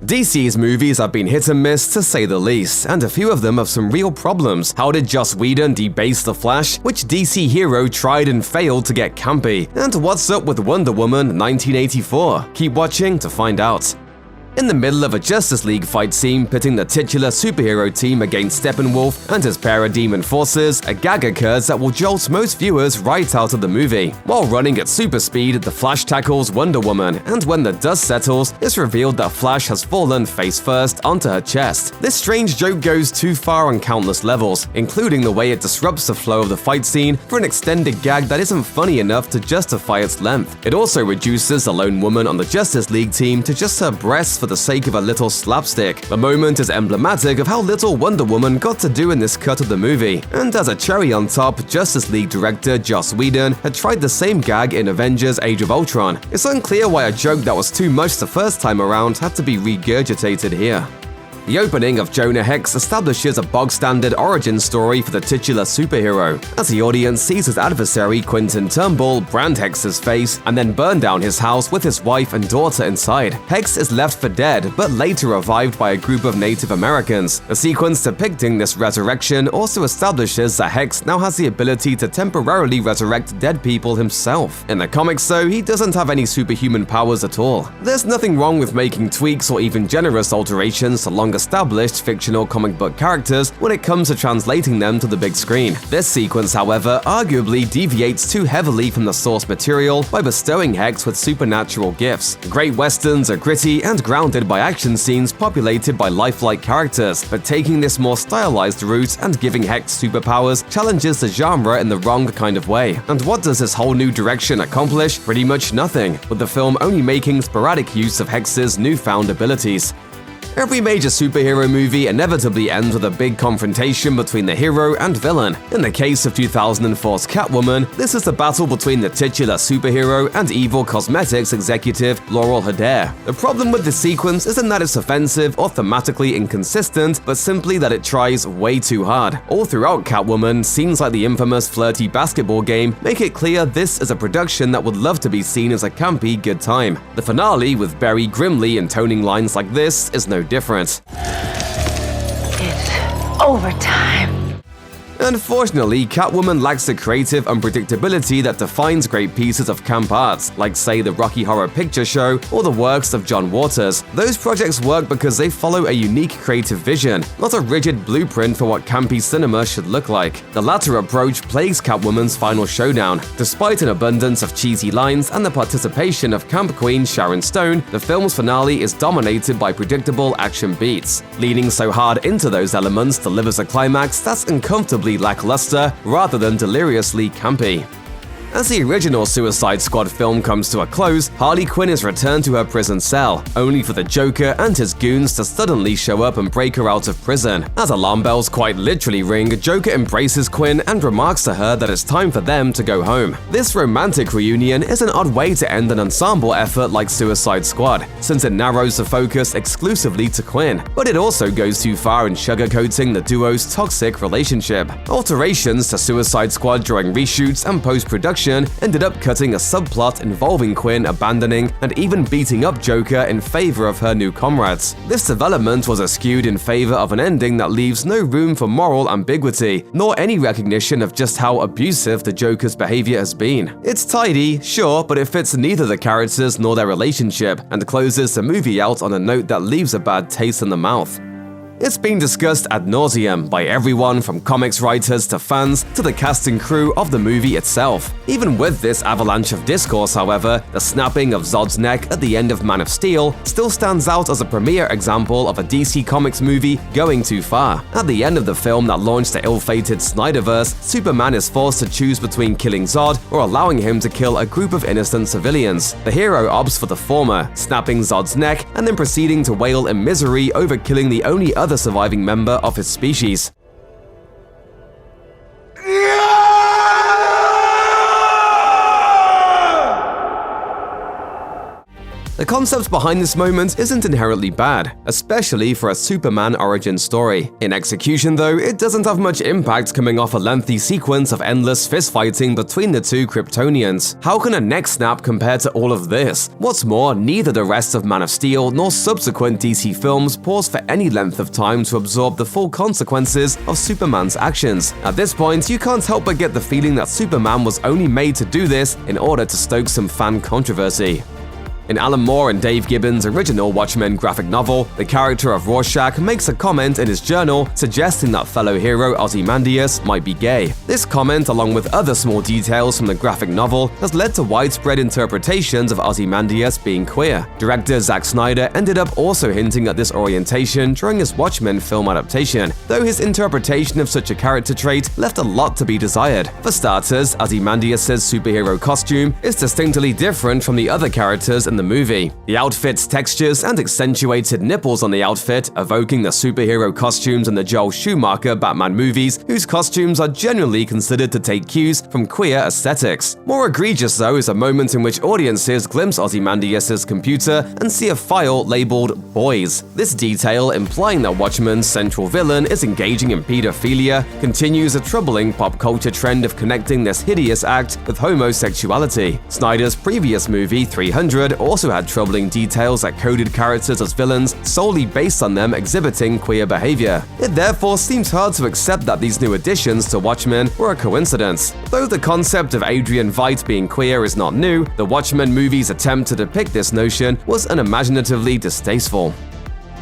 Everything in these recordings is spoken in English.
DC's movies have been hit and miss to say the least, and a few of them have some real problems. How did Joss Whedon debase The Flash? Which DC hero tried and failed to get campy? And what's up with Wonder Woman 1984? Keep watching to find out. In the middle of a Justice League fight scene pitting the titular superhero team against Steppenwolf and his parademon forces, a gag occurs that will jolt most viewers right out of the movie. While running at super speed, the Flash tackles Wonder Woman, and when the dust settles, it's revealed that Flash has fallen face first onto her chest. This strange joke goes too far on countless levels, including the way it disrupts the flow of the fight scene for an extended gag that isn't funny enough to justify its length. It also reduces the lone woman on the Justice League team to just her breasts for the sake of a little slapstick. The moment is emblematic of how little Wonder Woman got to do in this cut of the movie. And as a cherry on top, Justice League director Joss Whedon had tried the same gag in Avengers Age of Ultron. It's unclear why a joke that was too much the first time around had to be regurgitated here. The opening of Jonah Hex establishes a bog-standard origin story for the titular superhero, as the audience sees his adversary Quentin Turnbull brand Hex's face and then burn down his house with his wife and daughter inside. Hex is left for dead, but later revived by a group of Native Americans. A sequence depicting this resurrection also establishes that Hex now has the ability to temporarily resurrect dead people himself. In the comics though, he doesn't have any superhuman powers at all. There's nothing wrong with making tweaks or even generous alterations to long-established fictional comic book characters when it comes to translating them to the big screen. This sequence, however, arguably deviates too heavily from the source material by bestowing Hex with supernatural gifts. Great westerns are gritty and grounded by action scenes populated by lifelike characters, but taking this more stylized route and giving Hex superpowers challenges the genre in the wrong kind of way. And what does this whole new direction accomplish? Pretty much nothing, with the film only making sporadic use of Hex's newfound abilities. Every major superhero movie inevitably ends with a big confrontation between the hero and villain. In the case of 2004's Catwoman, this is the battle between the titular superhero and evil cosmetics executive Laurel. The problem with this sequence isn't that it's offensive or thematically inconsistent, but simply that it tries way too hard. All throughout Catwoman, scenes like the infamous flirty basketball game make it clear this is a production that would love to be seen as a campy good time. The finale, with Barry grimly intoning lines like this, is no different. It's overtime. Unfortunately, Catwoman lacks the creative unpredictability that defines great pieces of camp art, like say the Rocky Horror Picture Show or the works of John Waters. Those projects work because they follow a unique creative vision, not a rigid blueprint for what campy cinema should look like. The latter approach plagues Catwoman's final showdown. Despite an abundance of cheesy lines and the participation of camp queen Sharon Stone, the film's finale is dominated by predictable action beats. Leaning so hard into those elements delivers a climax that's uncomfortably lackluster rather than deliriously campy. As the original Suicide Squad film comes to a close, Harley Quinn is returned to her prison cell, only for the Joker and his goons to suddenly show up and break her out of prison. As alarm bells quite literally ring, Joker embraces Quinn and remarks to her that it's time for them to go home. This romantic reunion is an odd way to end an ensemble effort like Suicide Squad, since it narrows the focus exclusively to Quinn, but it also goes too far in sugarcoating the duo's toxic relationship. Alterations to Suicide Squad during reshoots and post-production ended up cutting a subplot involving Quinn abandoning and even beating up Joker in favor of her new comrades. This development was skewed in favor of an ending that leaves no room for moral ambiguity, nor any recognition of just how abusive the Joker's behavior has been. It's tidy, sure, but it fits neither the characters nor their relationship, and closes the movie out on a note that leaves a bad taste in the mouth. It's been discussed ad nauseum by everyone from comics writers to fans to the cast and crew of the movie itself. Even with this avalanche of discourse, however, the snapping of Zod's neck at the end of Man of Steel still stands out as a premier example of a DC Comics movie going too far. At the end of the film that launched the ill-fated Snyderverse, Superman is forced to choose between killing Zod or allowing him to kill a group of innocent civilians. The hero opts for the former, snapping Zod's neck and then proceeding to wail in misery over killing the only other surviving member of his species. The concept behind this moment isn't inherently bad, especially for a Superman origin story. In execution though, it doesn't have much impact coming off a lengthy sequence of endless fistfighting between the two Kryptonians. How can a neck snap compare to all of this? What's more, neither the rest of Man of Steel nor subsequent DC films pause for any length of time to absorb the full consequences of Superman's actions. At this point, you can't help but get the feeling that Superman was only made to do this in order to stoke some fan controversy. In Alan Moore and Dave Gibbons' original Watchmen graphic novel, the character of Rorschach makes a comment in his journal suggesting that fellow hero Ozymandias might be gay. This comment, along with other small details from the graphic novel, has led to widespread interpretations of Ozymandias being queer. Director Zack Snyder ended up also hinting at this orientation during his Watchmen film adaptation, though his interpretation of such a character trait left a lot to be desired. For starters, Ozymandias' superhero costume is distinctly different from the other characters in the movie. The outfit's textures and accentuated nipples on the outfit, evoking the superhero costumes in the Joel Schumacher Batman movies, whose costumes are generally considered to take cues from queer aesthetics. More egregious, though, is a moment in which audiences glimpse Ozymandias' computer and see a file labeled Boys. This detail, implying that Watchmen's central villain is engaging in pedophilia, continues a troubling pop culture trend of connecting this hideous act with homosexuality. Snyder's previous movie, 300, also had troubling details that coded characters as villains solely based on them exhibiting queer behavior. It therefore seems hard to accept that these new additions to Watchmen were a coincidence. Though the concept of Adrian Veidt being queer is not new, the Watchmen movie's attempt to depict this notion was unimaginatively distasteful.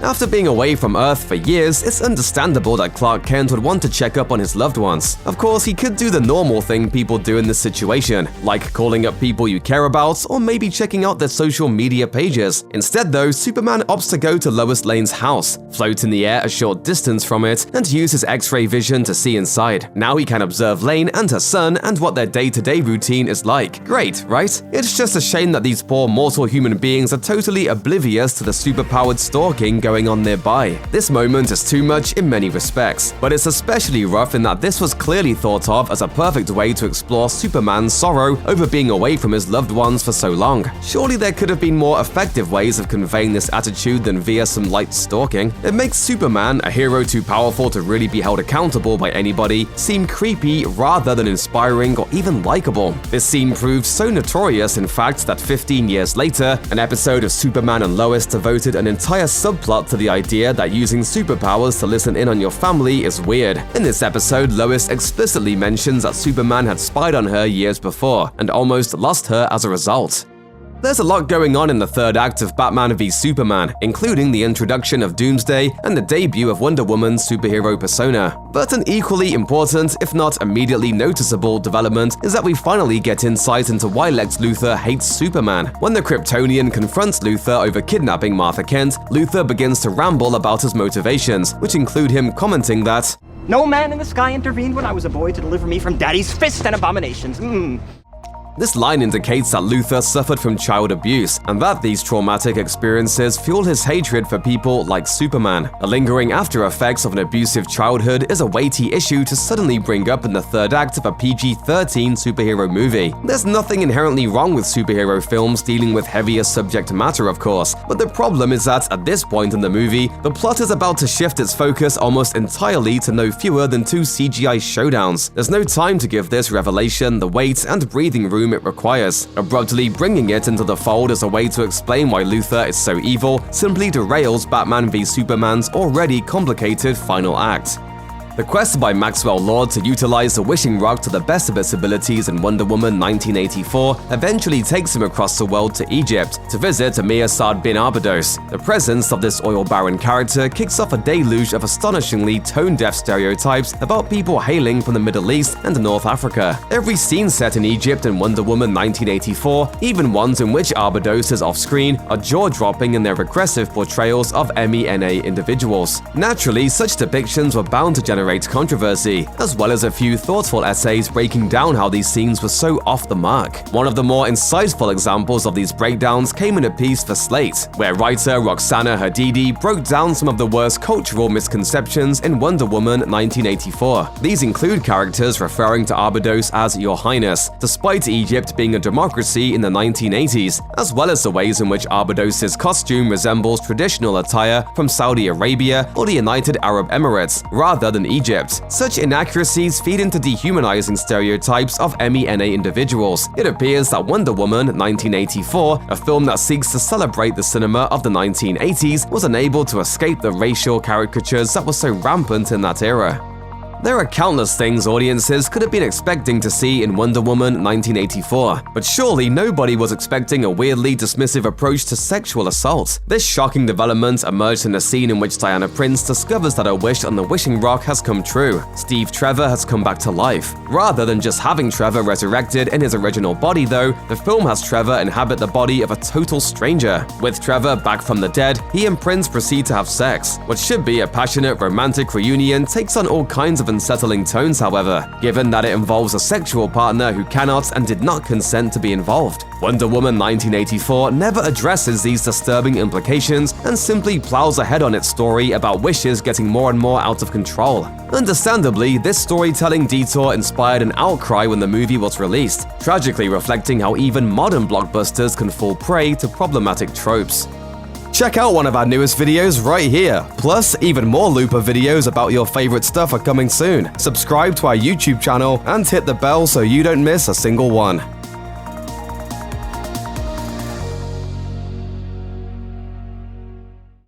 After being away from Earth for years, it's understandable that Clark Kent would want to check up on his loved ones. Of course, he could do the normal thing people do in this situation, like calling up people you care about or maybe checking out their social media pages. Instead though, Superman opts to go to Lois Lane's house, float in the air a short distance from it, and use his X-ray vision to see inside. Now he can observe Lane and her son and what their day-to-day routine is like. Great, right? It's just a shame that these poor mortal human beings are totally oblivious to the superpowered stalking going on nearby. This moment is too much in many respects, but it's especially rough in that this was clearly thought of as a perfect way to explore Superman's sorrow over being away from his loved ones for so long. Surely there could have been more effective ways of conveying this attitude than via some light stalking. It makes Superman, a hero too powerful to really be held accountable by anybody, seem creepy rather than inspiring or even likable. This scene proved so notorious, in fact, that 15 years later, an episode of Superman and Lois devoted an entire subplot to the idea that using superpowers to listen in on your family is weird. In this episode, Lois explicitly mentions that Superman had spied on her years before, and almost lost her as a result. There's a lot going on in the third act of Batman v Superman, including the introduction of Doomsday and the debut of Wonder Woman's superhero persona. But an equally important, if not immediately noticeable, development is that we finally get insight into why Lex Luthor hates Superman. When the Kryptonian confronts Luthor over kidnapping Martha Kent, Luthor begins to ramble about his motivations, which include him commenting that, "No man in the sky intervened when I was a boy to deliver me from Daddy's fist and abominations." This line indicates that Luthor suffered from child abuse, and that these traumatic experiences fuel his hatred for people like Superman. The lingering after effects of an abusive childhood is a weighty issue to suddenly bring up in the third act of a PG-13 superhero movie. There's nothing inherently wrong with superhero films dealing with heavier subject matter, of course, but the problem is that at this point in the movie, the plot is about to shift its focus almost entirely to no fewer than 2 CGI showdowns. There's no time to give this revelation the weight and breathing room it requires. Abruptly bringing it into the fold as a way to explain why Luthor is so evil simply derails Batman v Superman's already complicated final act. The quest by Maxwell Lord to utilize the wishing rock to the best of its abilities in Wonder Woman 1984 eventually takes him across the world to Egypt to visit Amir Saad bin Abydos. The presence of this oil baron character kicks off a deluge of astonishingly tone-deaf stereotypes about people hailing from the Middle East and North Africa. Every scene set in Egypt in Wonder Woman 1984, even ones in which Abydos is off-screen, are jaw-dropping in their regressive portrayals of MENA individuals. Naturally, such depictions were bound to generate generate controversy, as well as a few thoughtful essays breaking down how these scenes were so off the mark. One of the more insightful examples of these breakdowns came in a piece for Slate, where writer Roxana Hadidi broke down some of the worst cultural misconceptions in Wonder Woman 1984. These include characters referring to Barbados as Your Highness, despite Egypt being a democracy in the 1980s, as well as the ways in which Barbados's costume resembles traditional attire from Saudi Arabia or the United Arab Emirates, rather than Egypt. Such inaccuracies feed into dehumanizing stereotypes of MENA individuals. It appears that Wonder Woman 1984, a film that seeks to celebrate the cinema of the 1980s, was unable to escape the racial caricatures that were so rampant in that era. There are countless things audiences could have been expecting to see in Wonder Woman 1984, but surely nobody was expecting a weirdly dismissive approach to sexual assault. This shocking development emerged in a scene in which Diana Prince discovers that her wish on the wishing rock has come true. Steve Trevor has come back to life. Rather than just having Trevor resurrected in his original body though, the film has Trevor inhabit the body of a total stranger. With Trevor back from the dead, he and Prince proceed to have sex. What should be a passionate romantic reunion takes on all kinds of unsettling tones, however, given that it involves a sexual partner who cannot and did not consent to be involved. Wonder Woman 1984 never addresses these disturbing implications and simply plows ahead on its story about wishes getting more and more out of control. Understandably, this storytelling detour inspired an outcry when the movie was released, tragically reflecting how even modern blockbusters can fall prey to problematic tropes. Check out one of our newest videos right here. Plus, even more Looper videos about your favorite stuff are coming soon. Subscribe to our YouTube channel and hit the bell so you don't miss a single one.